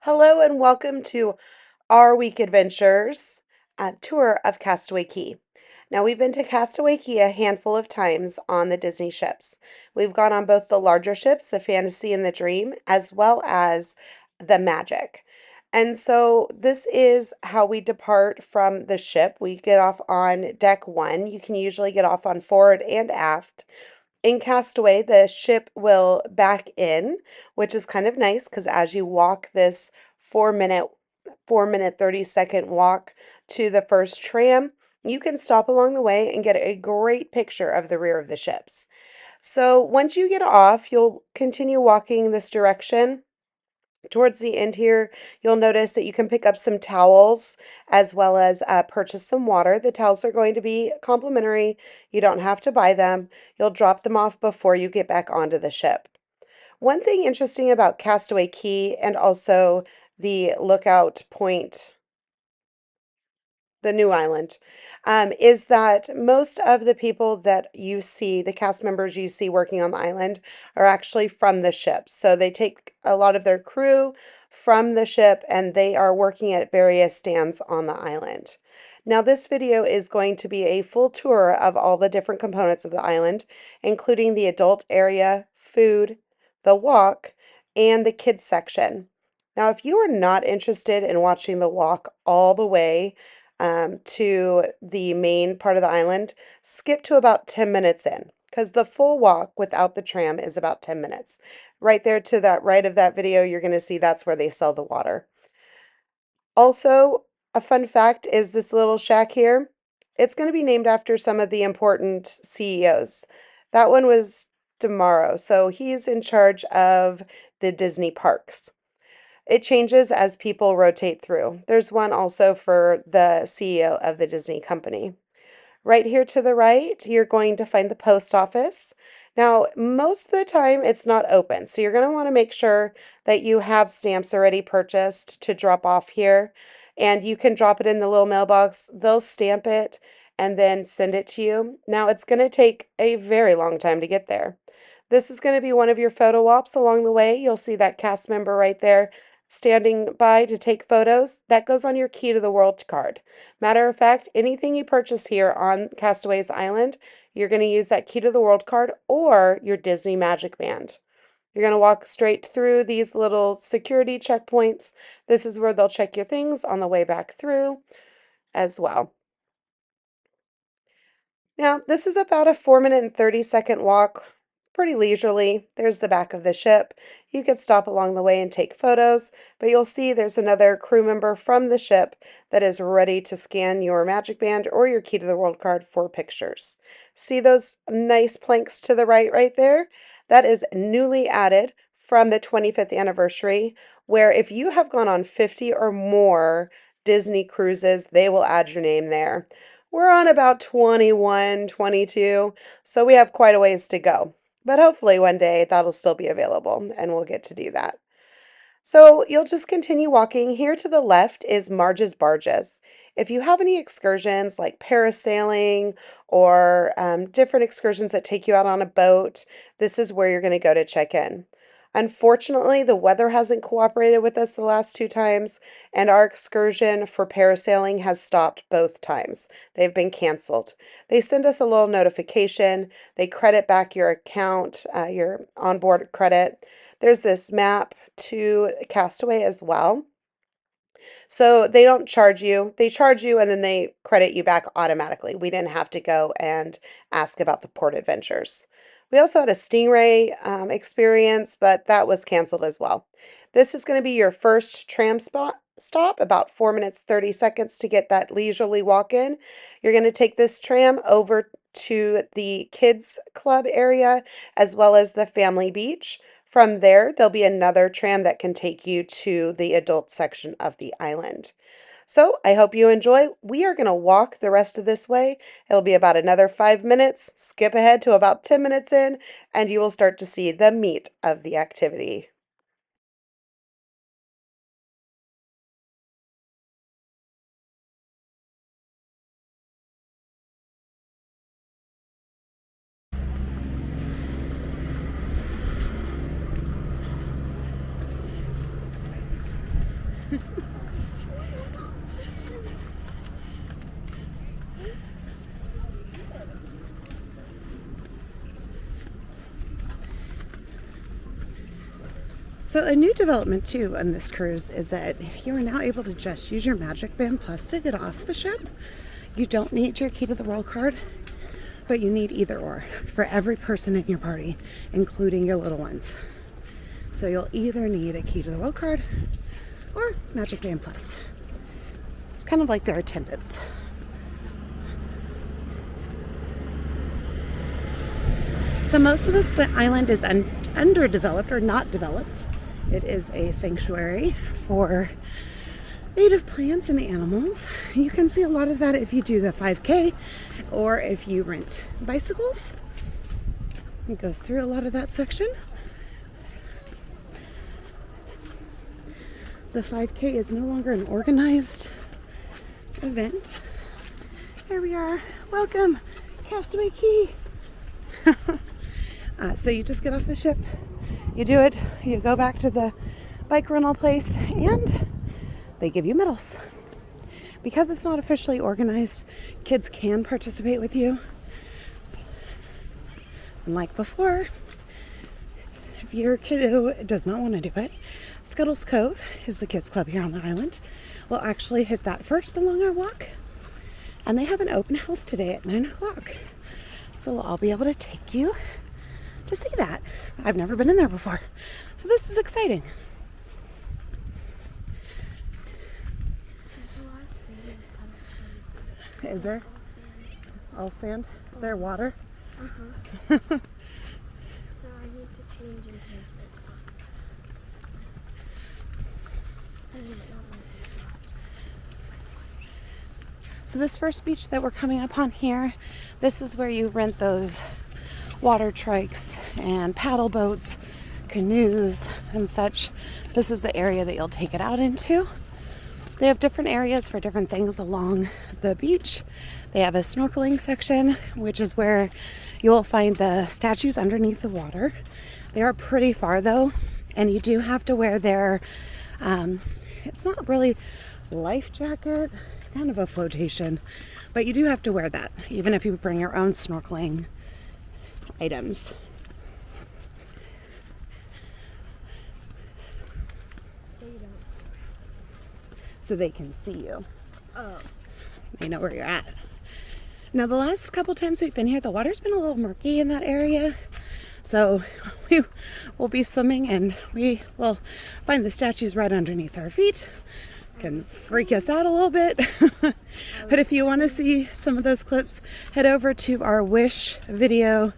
Hello and welcome to our week adventures tour of Castaway Cay. Now, we've been to Castaway Cay a handful of times on the Disney ships. We've gone on both the larger ships, the Fantasy and the Dream, as well as the Magic. And so, this is how we depart from the ship. We get off on deck one. You can usually get off on forward and aft. In Castaway, the ship will back in, which is kind of nice because as you walk this 4 minute, 4 minute, 30-second walk to the first tram, you can stop along the way and get a great picture of the rear of the ships. So once you get off, you'll continue walking this direction. Towards the end here, you'll notice that you can pick up some towels as well as purchase some water. The towels are going to be complimentary. You don't have to buy them. You'll drop them off before you get back onto the ship. One thing interesting about Castaway Cay and also the Lookout Point, the new island, is that most of the people that you see, the cast members you see working on the island, are actually from the ship. So they take a lot of their crew from the ship and they are working at various stands on the island. Now, this video is going to be a full tour of all the different components of the island, including the adult area, food, the walk, and the kids section. Now, if you are not interested in watching the walk all the way, to the main part of the island, skip to about 10 minutes in because the full walk without the tram is about 10 minutes. Right there to that right of that video, you're going to see that's where they sell the water. Also, a fun fact is this little shack here. It's going to be named after some of the important CEOs. That one was Tomorrow, so he's in charge of the Disney parks. It changes as people rotate through. There's one also for the CEO of the Disney company. Right here to the right, you're going to find the post office. Now, most of the time it's not open, so you're going to want to make sure that you have stamps already purchased to drop off here, and you can drop it in the little mailbox. They'll stamp it and then send it to you. Now, it's going to take a very long time to get there. This is going to be one of your photo ops along the way. You'll see that cast member right there standing by to take photos. That goes on your Key to the World card. Matter of fact, anything you purchase here on Castaway's Island, you're going to use that Key to the World card or your Disney Magic Band. You're going to walk straight through these little security checkpoints. This is where they'll check your things on the way back through as well. Now, this is about a 4 minute and 30-second walk, pretty leisurely. There's the back of the ship. You could stop along the way and take photos, but you'll see there's another crew member from the ship that is ready to scan your Magic Band or your Key to the World card for pictures. See those nice planks to the right there? That is newly added from the 25th anniversary, where if you have gone on 50 or more Disney cruises, they will add your name there. We're on about 21, 22, so we have quite a ways to go. But hopefully one day that'll still be available and we'll get to do that. So you'll just continue walking. Here to the left is Marge's Barges. If you have any excursions like parasailing or different excursions that take you out on a boat, this is where you're going to go to check in. Unfortunately, the weather hasn't cooperated with us the last two times, and our excursion for parasailing has stopped both times. They've been canceled. They send us a little notification. They credit back your account, your onboard credit. There's this map to Castaway as well. So they don't charge you. They charge you and then they credit you back automatically. We didn't have to go and ask about the port adventures. We also had a Stingray experience, but that was canceled as well. This is going to be your first tram stop, about 4 minutes, 30 seconds to get that leisurely walk in. You're going to take this tram over to the kids club area as well as the family beach. From there, there'll be another tram that can take you to the adult section of the island. So I hope you enjoy. We are going to walk the rest of this way. It'll be about another 5 minutes. Skip ahead to about 10 minutes in, and you will start to see the meat of the activity. So a new development too on this cruise is that you are now able to just use your Magic Band Plus to get off the ship. You don't need your Key to the World card, but you need either or for every person in your party, including your little ones. So you'll either need a Key to the World card or Magic Band Plus. It's kind of like their attendance. So most of this island is underdeveloped or not developed. It is a sanctuary for native plants and animals. You can see a lot of that if you do the 5K or if you rent bicycles. It goes through a lot of that section. The 5K is no longer an organized event. Here we are. Welcome, Castaway Cay. So you just get off the ship, you do it, you go back to the bike rental place, and they give you medals. Because it's not officially organized, kids can participate with you. And like before, if your kiddo does not want to do it, Scuttle's Cove is the kids club here on the island. We'll actually hit that first along our walk. And they have an open house today at 9 o'clock. So we'll all be able to take you to see that. I've never been in there before. So this is exciting. There's a lot of sand. Is there? All sand? Is there water? Uh-huh. So I need to change and pay for tops. So this first beach that we're coming up on here, this is where you rent those water trikes and paddle boats, canoes and such. This is the area that you'll take it out into. They have different areas for different things along the beach. They have a snorkeling section, which is where you will find the statues underneath the water. They are pretty far though, and you do have to wear their, it's not really life jacket, kind of a flotation, but you do have to wear that, even if you bring your own snorkeling items. So they can see you. Oh. They know where you're at. Now the last couple times we've been here, the water's been a little murky in that area. So we will be swimming and we will find the statues right underneath our feet. Can freak us out a little bit. But if you want to see some of those clips, head over to our Wish video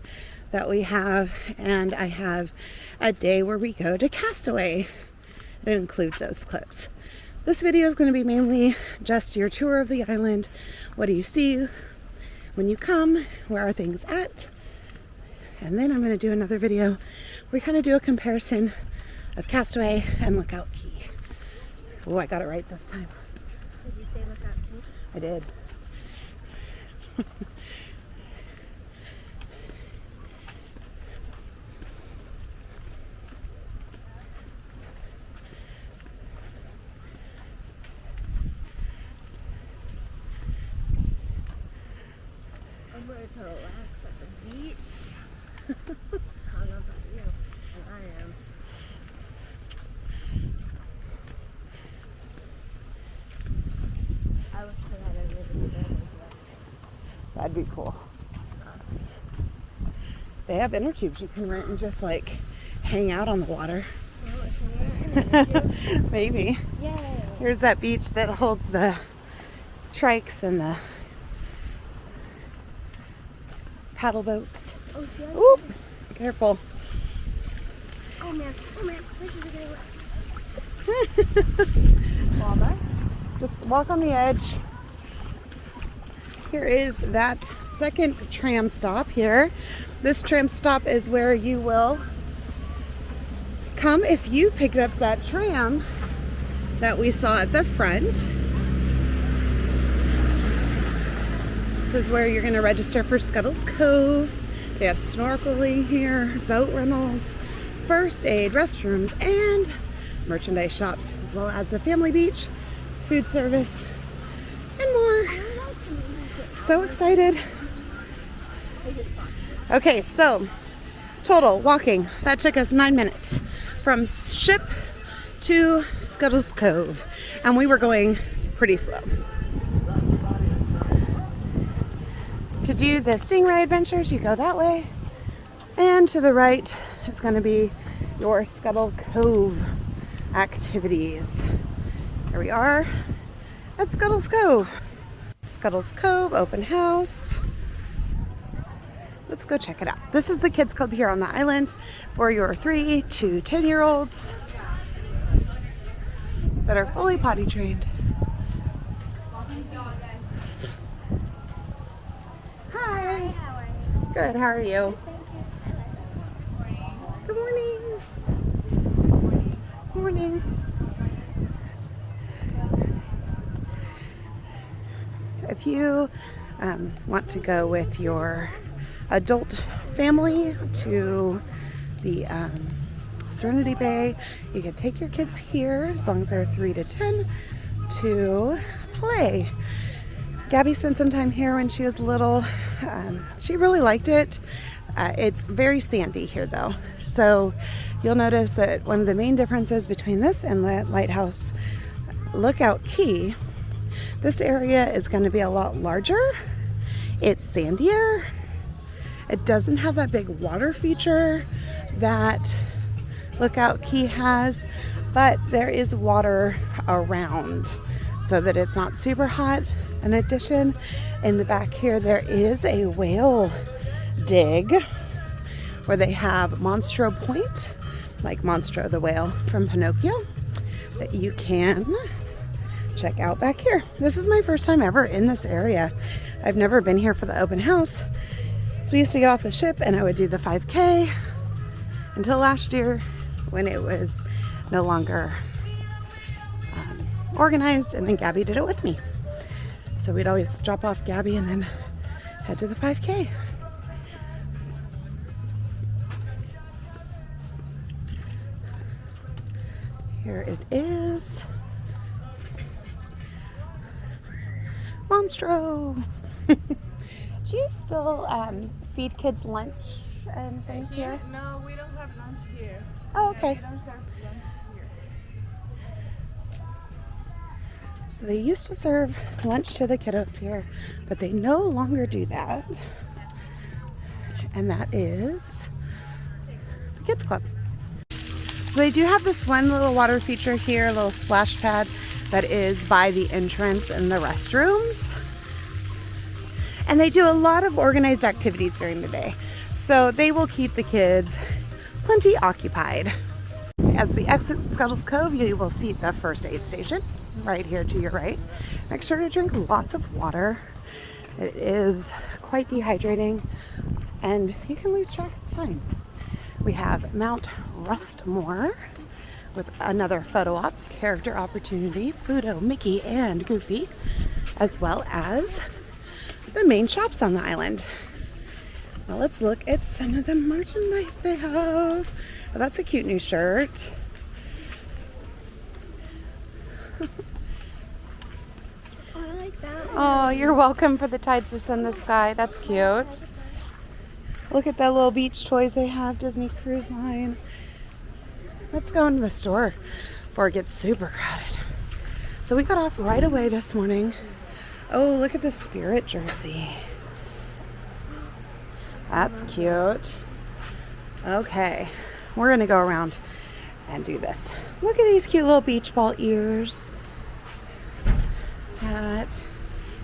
that we have, and I have a day where we go to Castaway. It includes those clips. This video is going to be mainly just your tour of the island. What do you see when you come? Where are things at? And then I'm going to do another video where we kind of do a comparison of Castaway and Lookout Cay. Oh, I got it right this time. Did you say Lookout Cay? I did. I'm ready to relax at the beach. I don't know about you, but I am. I wish I had a living bed as well. That'd be cool. They have inner tubes you can rent and just like hang out on the water. Well, if I were in Maybe. Yay! Here's that beach that holds the trikes and the paddle boats. Oh, see, I Oop! Careful. oh man, this is a good one. Lava. Just walk on the edge. Here is that second tram stop here. This tram stop is where you will come if you picked up that tram that we saw at the front. This is where you're going to register for Scuttle's Cove. They have snorkeling here, boat rentals, first aid, restrooms, and merchandise shops, as well as the family beach, food service, and more. So excited. Okay, so total walking, that took us 9 minutes. from ship to Scuttle's Cove, and we were going pretty slow. To do the Stingray adventures, you go that way, and to the right is going to be your Scuttle Cove activities. Here we are at Scuttle's Cove. Scuttle's Cove open house. Let's go check it out. This is the kids club here on the island for your 3 to 10-year-olds that are fully potty trained. Hi. Good, how are you? Good morning. Morning. If you want to go with your adult family to the Serenity Bay, you can take your kids here as long as they're 3 to 10 to play. Gabby spent some time here when she was little. She really liked it. It's very sandy here though, so you'll notice that one of the main differences between this and the Lighthouse Lookout Key, this area is going to be a lot larger. It's sandier. It doesn't have that big water feature that Lookout Key has, but there is water around so that it's not super hot. In addition, in the back here, there is a whale dig where they have Monstro Point, like Monstro the whale from Pinocchio, that you can check out back here. This is my first time ever in this area. I've never been here for the open house. So we used to get off the ship and I would do the 5K until last year when it was no longer organized, and then Gabby did it with me. So we'd always drop off Gabby and then head to the 5K. Here it is. Monstro! Do you still feed kids lunch and things here? No, we don't have lunch here. Oh, okay. We don't serve lunch here. So they used to serve lunch to the kiddos here, but they no longer do that. And that is the kids club. So they do have this one little water feature here, a little splash pad that is by the entrance and the restrooms. And they do a lot of organized activities during the day. So they will keep the kids plenty occupied. As we exit Scuttle's Cove, you will see the first aid station right here to your right. Make sure to drink lots of water. It is quite dehydrating and you can lose track of time. We have Mount Rustmore with another photo op, character opportunity, Pluto, Mickey, and Goofy, as well as the main shops on the island. Now let's look at some of the merchandise they have. Oh, that's a cute new shirt. Oh, I like that one. Oh, you're welcome for the tides to send the sky. That's cute. Look at that little beach toys they have, Disney Cruise Line. Let's go into the store before it gets super crowded. So we got off right away this morning. Oh, look at the Spirit jersey. That's cute. Okay, we're gonna go around and do this. Look at these cute little beach ball ears. Hat,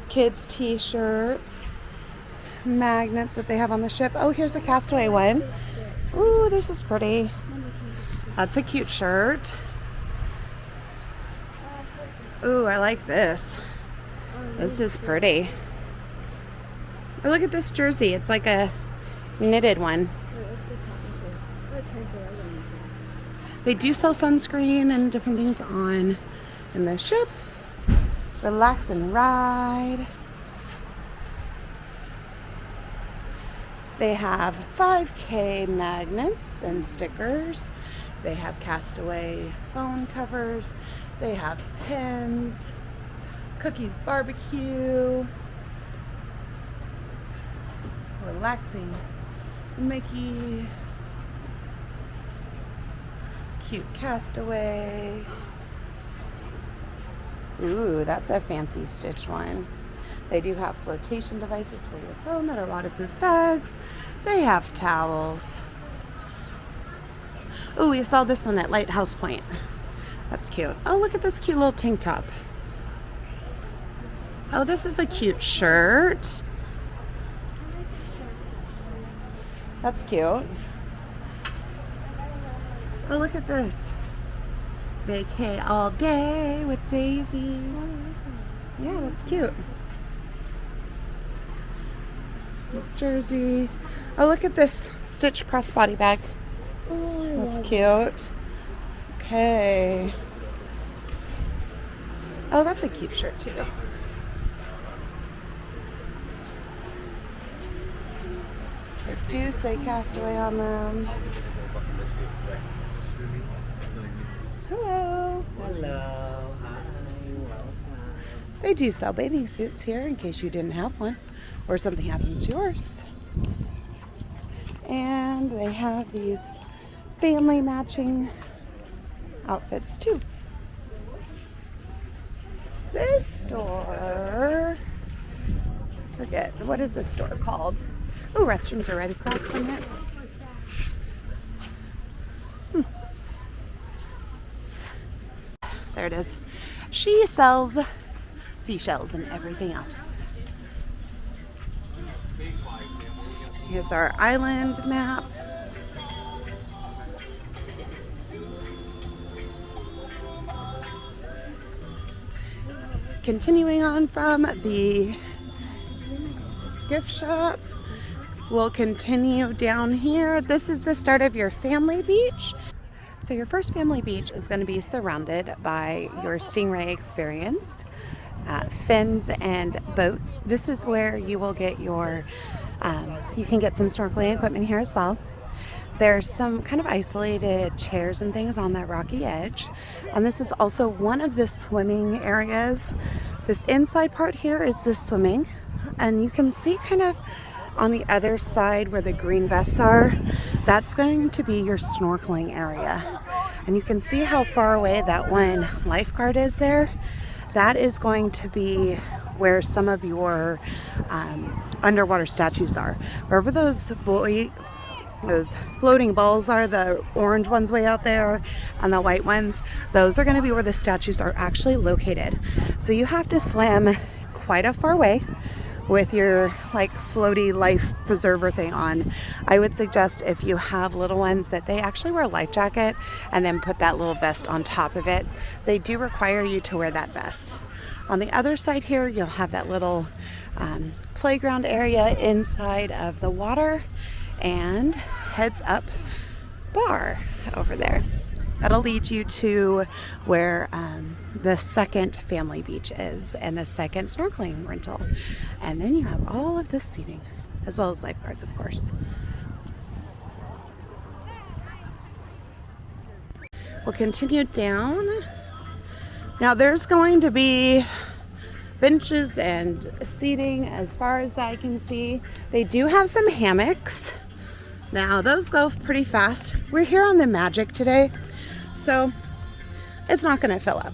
kids t-shirts, magnets that they have on the ship. Oh, here's the Castaway one. Ooh, this is pretty. That's a cute shirt. Ooh, I like this. This is pretty. Oh, look at this jersey. It's like a knitted one. They do sell sunscreen and different things on in the ship. Relax and ride. They have 5K magnets and stickers. They have Castaway phone covers. They have pins, Cookies Barbecue, Relaxing Mickey, Cute Castaway. Ooh, that's a fancy stitch one. They do have flotation devices for your phone that are waterproof bags. They have towels. Ooh, we saw this one at Lighthouse Point. That's cute. Oh, look at this cute little tank top. Oh, this is a cute shirt. That's cute. Oh, look at this. Vacay all day with Daisy. Yeah, that's cute. Jersey. Oh, look at this stitch crossbody bag. Oh, That's cute. Okay. Oh, that's a cute shirt too. They do say Castaway on them. Hello. Hello. Hi. Welcome. They do sell bathing suits here in case you didn't have one or something happens to yours. And they have these family matching outfits too. This store, forget, what is this store called? Oh, restrooms are right across from it. There it is. She sells seashells and everything else. Here's our island map. Continuing on from the gift shop, we'll continue down here. This is the start of your family beach. So your first family beach is going to be surrounded by your Stingray experience, fins and boats. This is where you will get your, you can get some snorkeling equipment here as well. There's some kind of isolated chairs and things on that rocky edge. And this is also one of the swimming areas. This inside part here is the swimming. And you can see kind of on the other side where the green vests are, that's going to be your snorkeling area. And you can see how far away that one lifeguard is there. That is going to be where some of your underwater statues are. Wherever those floating balls are, the orange ones way out there and the white ones, those are going to be where the statues are actually located. So you have to swim quite a far way with your like floaty life preserver thing on. I would suggest if you have little ones that they actually wear a life jacket and then put that little vest on top of it. They do require you to wear that vest. On the other side here, you'll have that little playground area inside of the water and heads up bar over there. That'll lead you to where the second family beach is and the second snorkeling rental. And then you have all of this seating, as well as lifeguards, of course. We'll continue down. Now there's going to be benches and seating as far as I can see. They do have some hammocks. Now those go pretty fast. We're here on the Magic today, so it's not going to fill up.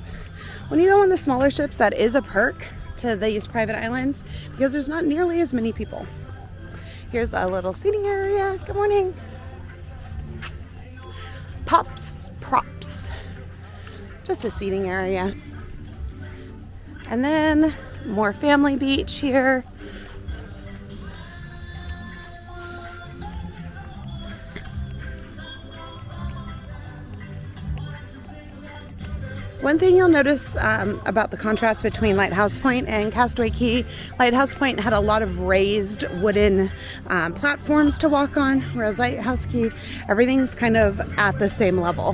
When you go on the smaller ships, that is a perk to these private islands because there's not nearly as many people. Here's a little seating area. Good morning. Pops, props. Just a seating area. And then more family beach here. One thing you'll notice about the contrast between Lighthouse Point and Castaway Cay, Lighthouse Point had a lot of raised wooden platforms to walk on, whereas Lighthouse Cay, everything's kind of at the same level,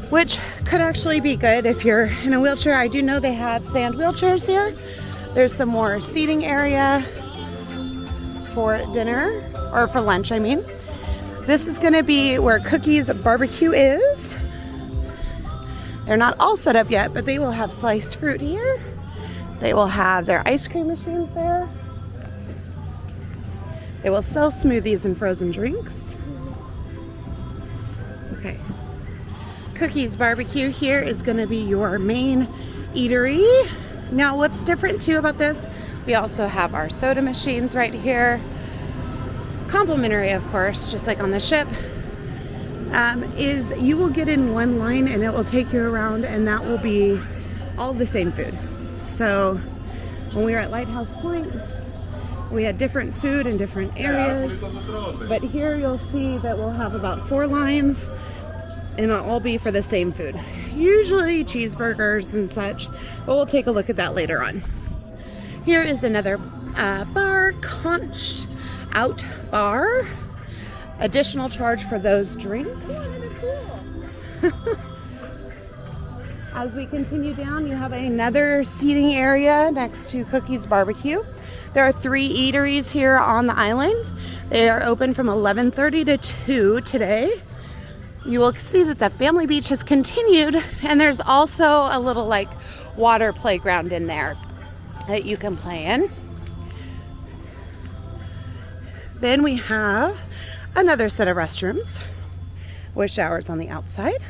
which could actually be good if you're in a wheelchair. I do know they have sand wheelchairs here. There's some more seating area for dinner, or for lunch, I mean. This is gonna be where Cookie's Barbecue is. They're not all set up yet, but they will have sliced fruit here. They will have their ice cream machines there. They will sell smoothies and frozen drinks. It's okay. Cookies Barbecue here is going to be your main eatery. Now what's different too about this, we also have our soda machines right here. Complimentary, of course, just like on the ship. Is you will get in one line and it will take you around, and that will be all the same food. So when we were at Lighthouse Point, we had different food in different areas, but here you'll see that we'll have about 4 lines and it'll all be for the same food. Usually cheeseburgers and such, but we'll take a look at that later on. Here is another bar, Conch Out Bar. Additional charge for those drinks. As we continue down, you have another seating area next to Cookies Barbecue. There are 3 eateries here on the island. They are open from 11:30 to 2 today. You will see that the family beach has continued, and there's also a little like water playground in there that you can play in. Then we have another set of restrooms with showers on the outside.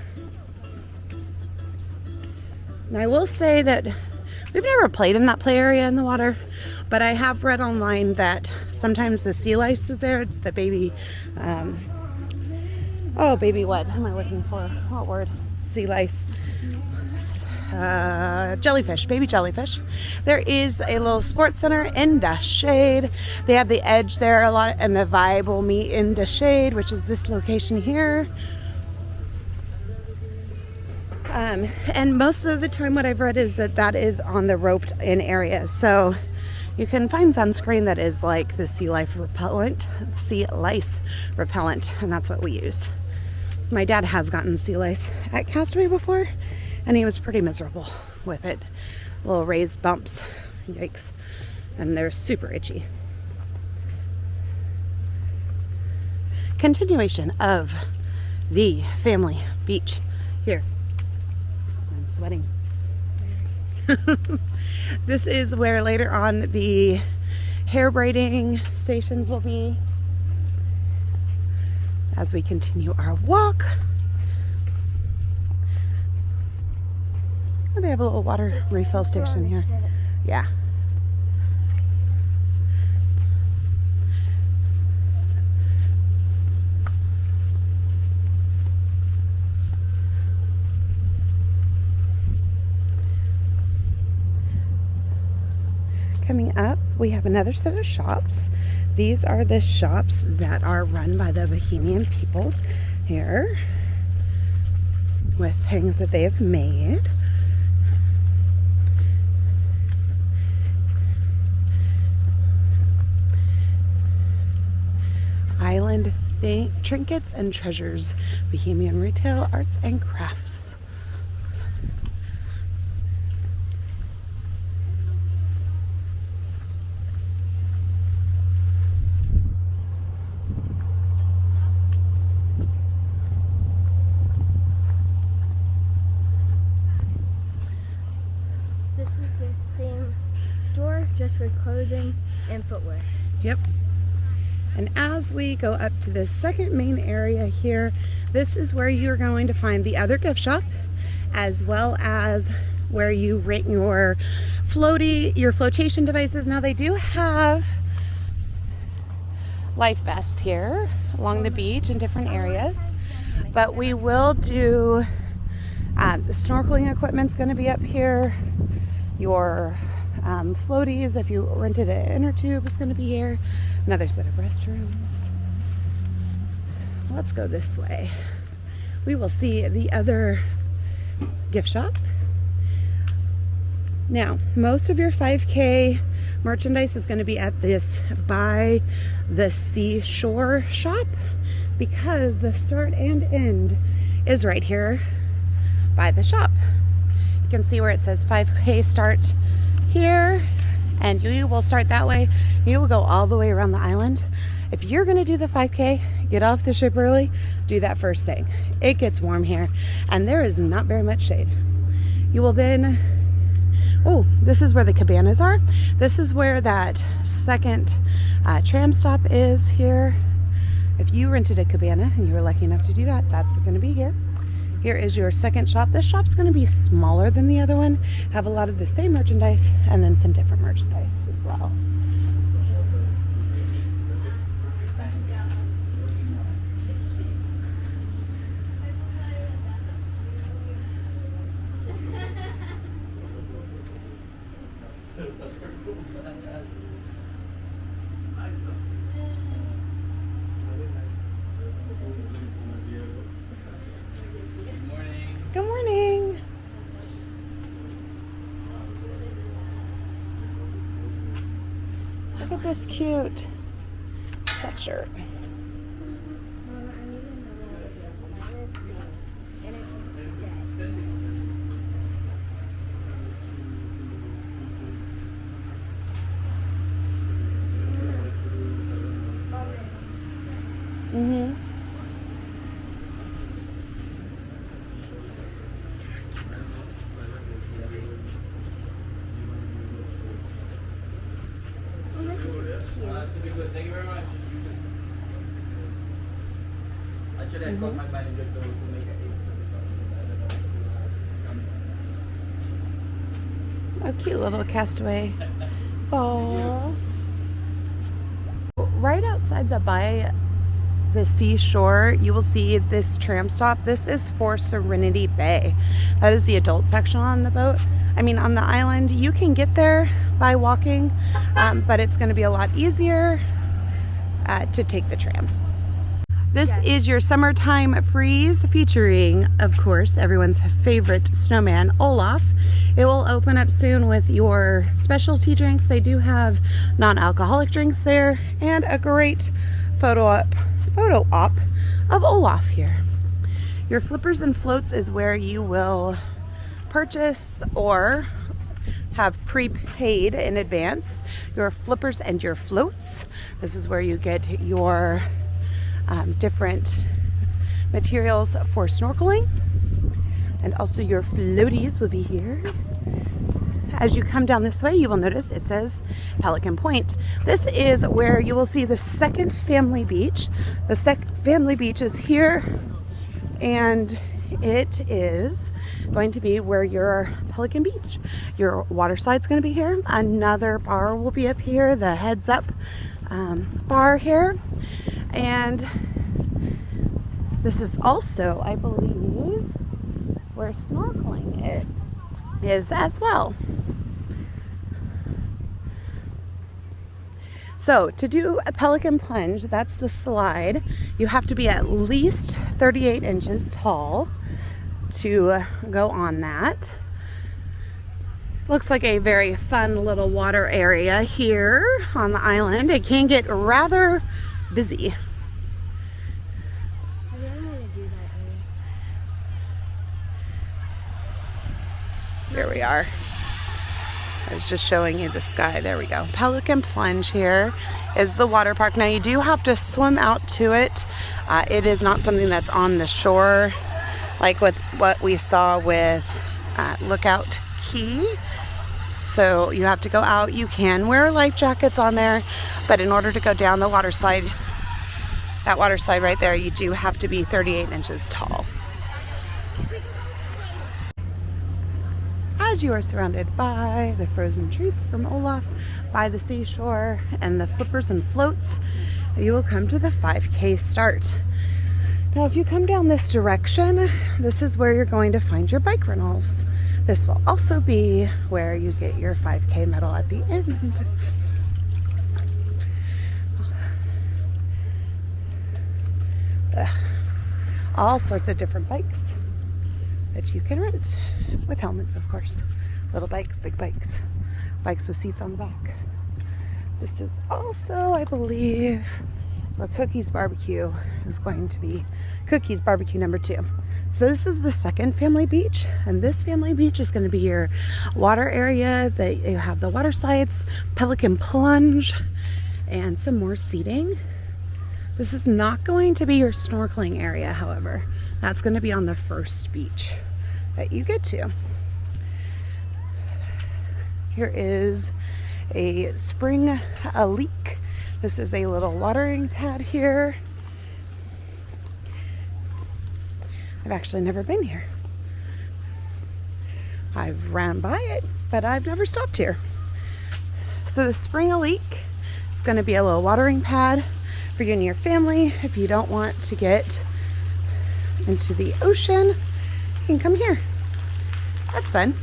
And I will say that we've never played in that play area in the water, but I have read online that sometimes the sea lice is there. It's the baby, baby what am I looking for? What word? Sea lice. Jellyfish, baby jellyfish. There is a little sports center in the shade. They have the edge there a lot, and the vibe will meet in the shade, which is this location here. And most of the time what I've read is that is on the roped in areas. So you can find sunscreen that is like the sea lice repellent, and that's what we use. My dad has gotten sea lice at Castaway before, and he was pretty miserable with it. Little raised bumps, yikes, and they're super itchy. Continuation of the family beach here. I'm sweating. This is where later on the hair braiding stations will be as we continue our walk. Oh, they have a little water refill station here. Yeah. Coming up, we have another set of shops. These are the shops that are run by the Bohemian people here with things that they have made. Island trinkets and treasures, Bohemian retail, arts and crafts. This is the same store, just for clothing and footwear. Yep. And as we go up to the second main area here, this is where you're going to find the other gift shop, as well as where you rent your flotation devices. Now they do have life vests here along the beach in different areas, but we will do the snorkeling equipment's going to be up here. Your floaties, if you rented an inner tube, is going to be here. Another set of restrooms. Let's go this way. We will see the other gift shop. Now, most of your 5K merchandise is going to be at this by the seashore shop, because the start and end is right here by the shop. You can see where it says 5K start here, and you will start that way. You will go all the way around the island. If you're going to do the 5K, get off the ship early, do that first thing. It gets warm here, and there is not very much shade. You will then, oh, this is where the cabanas are. This is where that second tram stop is here. If you rented a cabana and you were lucky enough to do that, that's going to be here. Here is your second shop. This shop's going to be smaller than the other one, have a lot of the same merchandise, and then some different merchandise as well. Good morning. Look at this cute sweatshirt. Mm-hmm. Thank you very much. Actually, I called my manager to make a A cute little Castaway ball. Right outside by the seashore, you will see this tram stop. This is for Serenity Bay. That is the adult section on the boat. I mean, on the island, you can get there by walking, but it's going to be a lot easier to take the tram. This is your summertime freeze featuring, of course, everyone's favorite snowman, Olaf. It will open up soon with your specialty drinks. They do have non-alcoholic drinks there and a great photo op of Olaf here. Your flippers and floats is where you will purchase or have prepaid in advance your flippers and your floats. This is where you get your different materials for snorkeling, and also your floaties will be here. As you come down this way, you will notice it says Pelican Point. This is where you will see the second family beach. The second family beach is here, and it is going to be where your Pelican Beach. Your water slide's going to be here. Another bar will be up here, the Heads Up bar here. And this is also, I believe, where snorkeling is as well. So to do a Pelican plunge, that's the slide, you have to be at least 38 inches tall to go on that. Looks like a very fun little water area here on the island. It can get rather busy. I really want to do that. Here we are. I was just showing you the sky. There we go. Pelican Plunge here is the water park. Now you do have to swim out to it. It is not something that's on the shore like with what we saw with Lookout Cay. So you have to go out. You can wear life jackets on there, but in order to go down the water slide, that water slide right there, you do have to be 38 inches tall. As you are surrounded by the frozen treats from Olaf, by the seashore, and the flippers and floats, you will come to the 5K start. Now, if you come down this direction, this is where you're going to find your bike rentals. This will also be where you get your 5K medal at the end. All sorts of different bikes that you can rent with helmets, of course. Little bikes, big bikes, bikes with seats on the back. This is also, I believe, where Cookie's Barbecue is going to be. Cookie's Barbecue number 2. So this is the second family beach, and this family beach is going to be your water area. That you have the water slides, Pelican Plunge, and some more seating. This is not going to be your snorkeling area, however. That's going to be on the first beach that you get to. Here is a spring leak. This is a little watering pad here. I've actually never been here. I've ran by it, but I've never stopped here. So the Spring a Leak is going to be a little watering pad for you and your family. If you don't want to get into the ocean, you can come here. That's fun.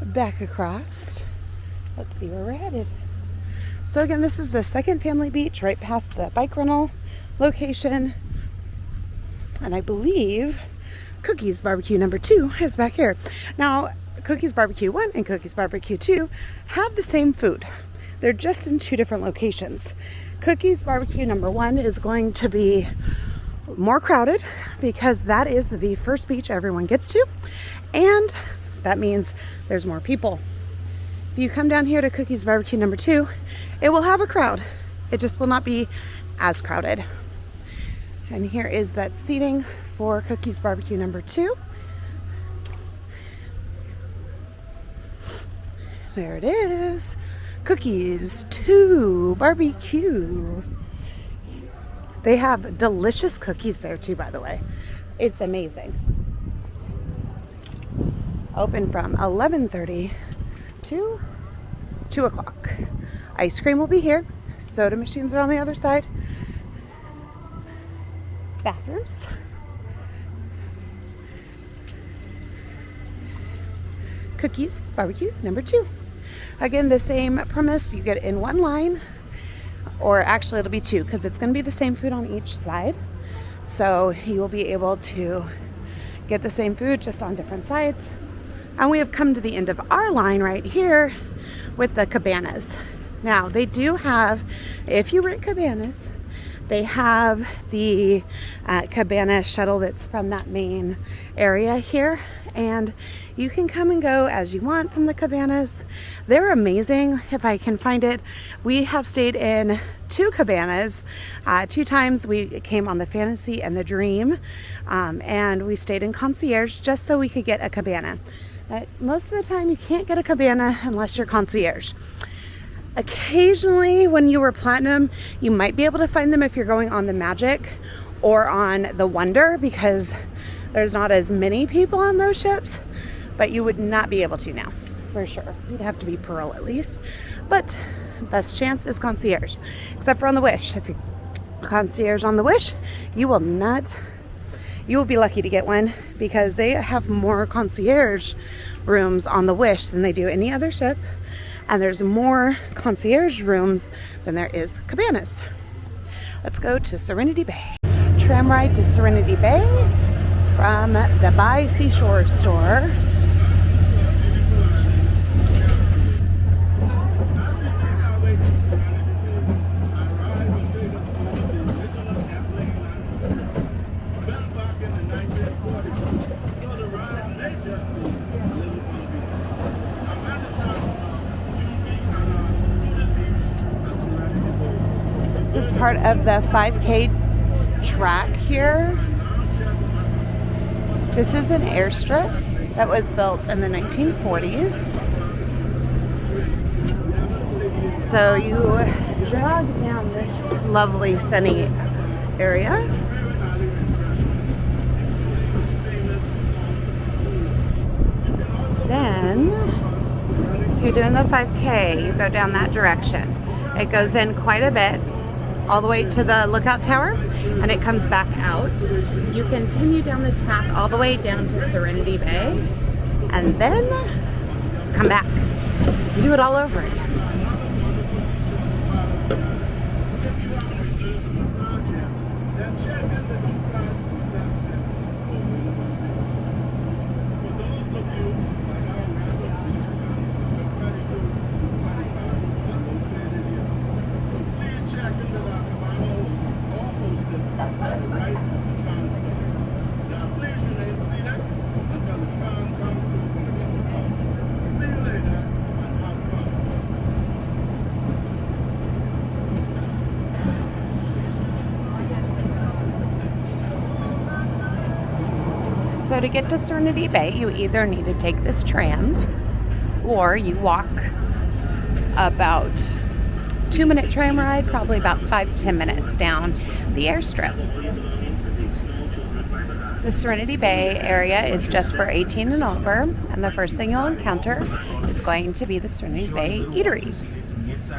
Back across. Let's see where we're headed. So again, this is the second family beach right past the bike rental location. And I believe Cookie's Barbecue number 2 is back here. Now, Cookie's Barbecue 1 and Cookie's Barbecue 2 have the same food. They're just in 2 different locations. Cookie's Barbecue number 1 is going to be more crowded because that is the first beach everyone gets to. And that means there's more people. If you come down here to Cookie's Barbecue number 2, it will have a crowd. It just will not be as crowded. And here is that seating for Cookie's Barbecue number 2. There it is. Cookie's 2 Barbecue. They have delicious cookies there too, by the way. It's amazing. Open from 11:30 to 2 o'clock. Ice cream will be here. Soda machines are on the other side. Bathrooms. Cookie's Barbecue number 2. Again, the same premise. You get in one line, or actually it'll be 2 because it's going to be the same food on each side. So you will be able to get the same food just on different sides. And we have come to the end of our line right here with the cabanas. Now, they do have, if you rent cabanas, they have the cabana shuttle that's from that main area here. And you can come and go as you want from the cabanas. They're amazing. If I can find it, we have stayed in 2 cabanas. 2 times we came on the Fantasy and the Dream. And we stayed in concierge just so we could get a cabana. Most of the time you can't get a cabana unless you're concierge. Occasionally when you were platinum, you might be able to find them if you're going on the Magic or on the Wonder, because there's not as many people on those ships, but you would not be able to now, for sure. You'd have to be Pearl at least, but best chance is concierge, except for on the Wish. If you're concierge on the Wish, you will be lucky to get one, because they have more concierge rooms on the Wish than they do any other ship. And there's more concierge rooms than there is cabanas. Let's go to Serenity Bay. Tram ride to Serenity Bay from the By Seashore store. This is part of the 5K track here. This is an airstrip that was built in the 1940s. So you jog down this lovely sunny area. Then, if you're doing the 5K, you go down that direction. It goes in quite a bit, all the way to the lookout tower, and it comes back out. You continue down this path all the way down to Serenity Bay, and then come back and do it all over again. So to get to Serenity Bay, you either need to take this tram or you walk about 2-minute tram ride, probably about 5 to 10 minutes down the airstrip. The Serenity Bay area is just for 18 and over, and the first thing you'll encounter is going to be the Serenity Bay Eatery. It's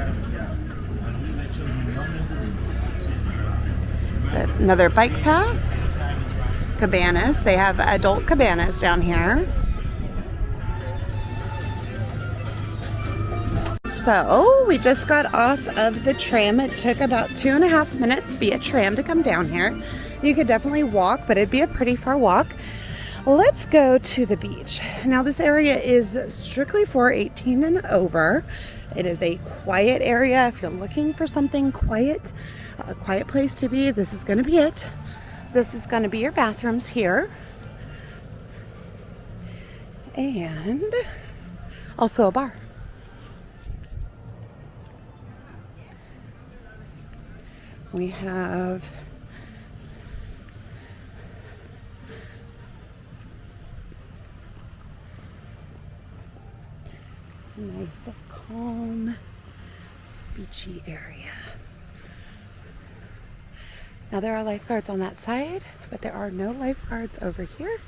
another bike path. Cabanas. They have adult cabanas down here. So we just got off of the tram. It took about 2.5 minutes via tram to come down here. You could definitely walk, but it'd be a pretty far walk. Let's go to the beach. Now this area is strictly for 18 and over. It is a quiet area. If you're looking for something quiet, a quiet place to be, this is going to be it. This is going to be your bathrooms here. And also a bar. We have a nice, calm, beachy area. Now there are lifeguards on that side, but there are no lifeguards over here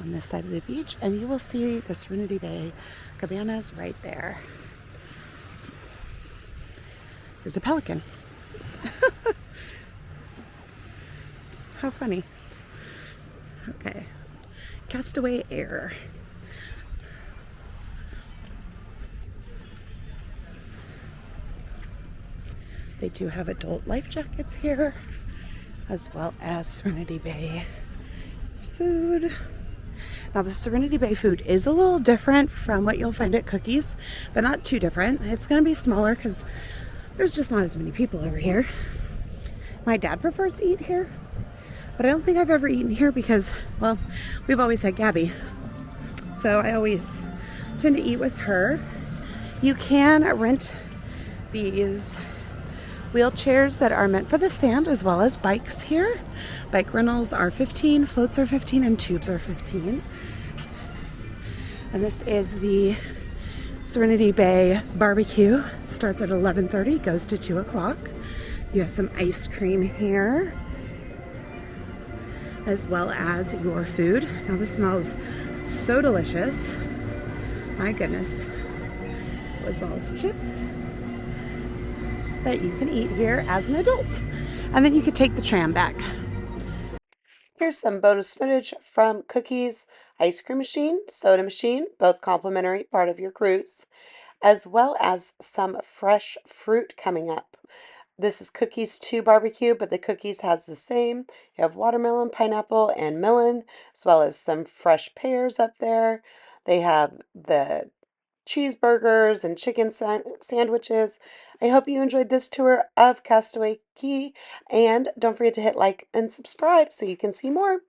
on this side of the beach, and you will see the Serenity Bay cabanas right there. There's a pelican. How funny. Okay. Castaway Air. They do have adult life jackets here, as well as Serenity Bay food. Now the Serenity Bay food is a little different from what you'll find at Cookies, but not too different. It's going to be smaller because there's just not as many people over here. My dad prefers to eat here, but I don't think I've ever eaten here because, well, we've always had Gabby. So I always tend to eat with her. You can rent these wheelchairs that are meant for the sand, as well as bikes here. Bike rentals are 15, floats are 15, and tubes are 15. And this is the Serenity Bay barbecue. Starts at 11:30, goes to 2 o'clock. You have some ice cream here, as well as your food. Now this smells so delicious. My goodness. As well as chips that you can eat here as an adult. And then you could take the tram back. Here's some bonus footage from Cookies ice cream machine, soda machine, both complimentary part of your cruise, as well as some fresh fruit coming up. This is Cookies 2 barbecue, but the Cookies has the same. You have watermelon, pineapple, and melon, as well as some fresh pears up there. They have the cheeseburgers and chicken sandwiches. I hope you enjoyed this tour of Castaway Cay, and don't forget to hit like and subscribe so you can see more.